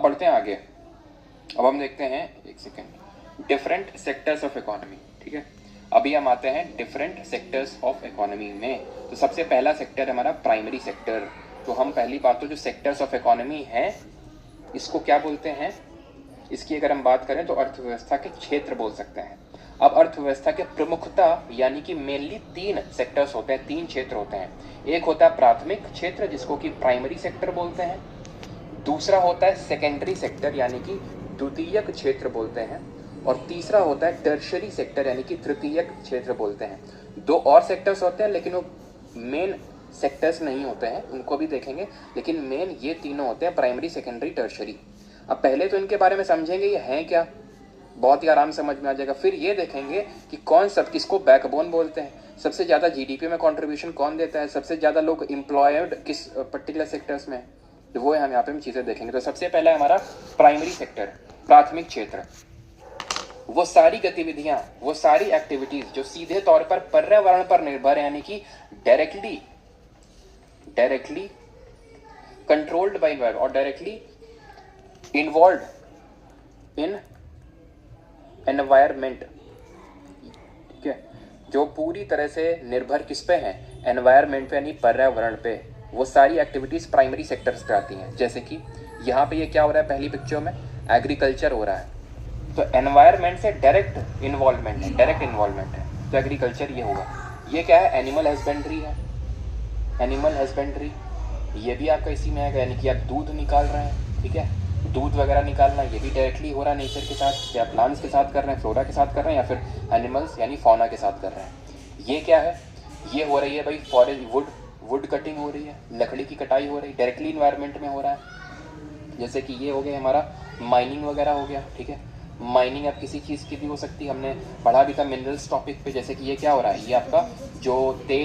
बढ़ते हैं आगे। अब हम देखते हैं, एक second, different sectors of economy. ठीक है, अभी हम आते हैं डिफरेंट सेक्टर्स ऑफ इकोनॉमी में। तो सबसे पहला सेक्टर हमारा प्राइमरी सेक्टर। तो हम पहली बात तो जो सेक्टर्स ऑफ इकोनॉमी है इसको क्या बोलते हैं, इसकी अगर हम बात करें तो अर्थव्यवस्था के क्षेत्र बोल सकते हैं। अब अर्थव्यवस्था के प्रमुखता यानी कि मेनली 3 सेक्टर्स होते हैं, 3 क्षेत्र होते हैं। एक होता है प्राथमिक क्षेत्र जिसको कि प्राइमरी सेक्टर बोलते हैं, दूसरा होता है सेकेंडरी सेक्टर यानी कि द्वितीयक क्षेत्र बोलते हैं, और तीसरा होता है टर्शरी सेक्टर यानी कि तृतीयक क्षेत्र बोलते हैं। 2 और सेक्टर्स होते हैं लेकिन वो मेन सेक्टर्स नहीं होते हैं, उनको भी देखेंगे, लेकिन मेन ये तीनों होते हैं, प्राइमरी सेकेंडरी टर्शरी। अब पहले तो इनके बारे में समझेंगे ये हैं क्या, बहुत ही आराम समझ में आ जाएगा। फिर ये देखेंगे कि कौन सब किसको बैकबोन बोलते हैं, सबसे ज़्यादा जीडीपी में कंट्रीब्यूशन कौन देता है, सबसे ज़्यादा लोग एम्प्लॉयड किस पर्टिकुलर सेक्टर्स में, तो वो हम यहाँ पे हम चीज़ें देखेंगे। तो सबसे पहला है हमारा प्राइमरी सेक्टर, प्राथमिक क्षेत्र। वो सारी गतिविधियां, वो सारी एक्टिविटीज जो सीधे तौर पर पर्यावरण पर निर्भर है, यानी कि डायरेक्टली कंट्रोल्ड बाय एनवायरमेंट और डायरेक्टली इन्वॉल्व इन एनवायरमेंट। ठीक है, जो पूरी तरह से निर्भर किस पे है, एनवायरमेंट पे यानी पर्यावरण पे, वो सारी एक्टिविटीज प्राइमरी सेक्टर्स पे आती हैं। जैसे कि यहाँ पे ये क्या हो रहा है, पहली पिक्चर में एग्रीकल्चर हो रहा है, तो एनवायरमेंट से डायरेक्ट इन्वॉल्वमेंट है, डायरेक्ट इन्वॉल्वमेंट है, तो एग्रीकल्चर ये होगा। ये क्या है, एनिमल हस्बेंड्री है, एनिमल हस्बेंड्री ये भी आपका इसी में आएगा, यानी कि आप दूध निकाल रहे हैं। ठीक है, दूध वगैरह निकालना ये भी डायरेक्टली हो रहा है नेचर के साथ, या प्लांट्स के साथ कर रहे हैं, फ्लोरा के साथ कर रहे हैं, या फिर एनिमल्स यानी फौना के साथ कर रहे हैं। ये क्या है, ये हो रही है भाई फॉरेस्ट वुड कटिंग हो रही है, लकड़ी की कटाई हो रही है, डायरेक्टली इन्वायरमेंट में हो रहा है। जैसे कि ये हो गया हमारा माइनिंग वगैरह हो गया। ठीक है, माइनिंग अब किसी चीज़ की भी हो सकती है, हमने पढ़ा भी था मिनरल्स टॉपिक पे। जैसे कि ये क्या हो रहा है, ये आपका जो तेल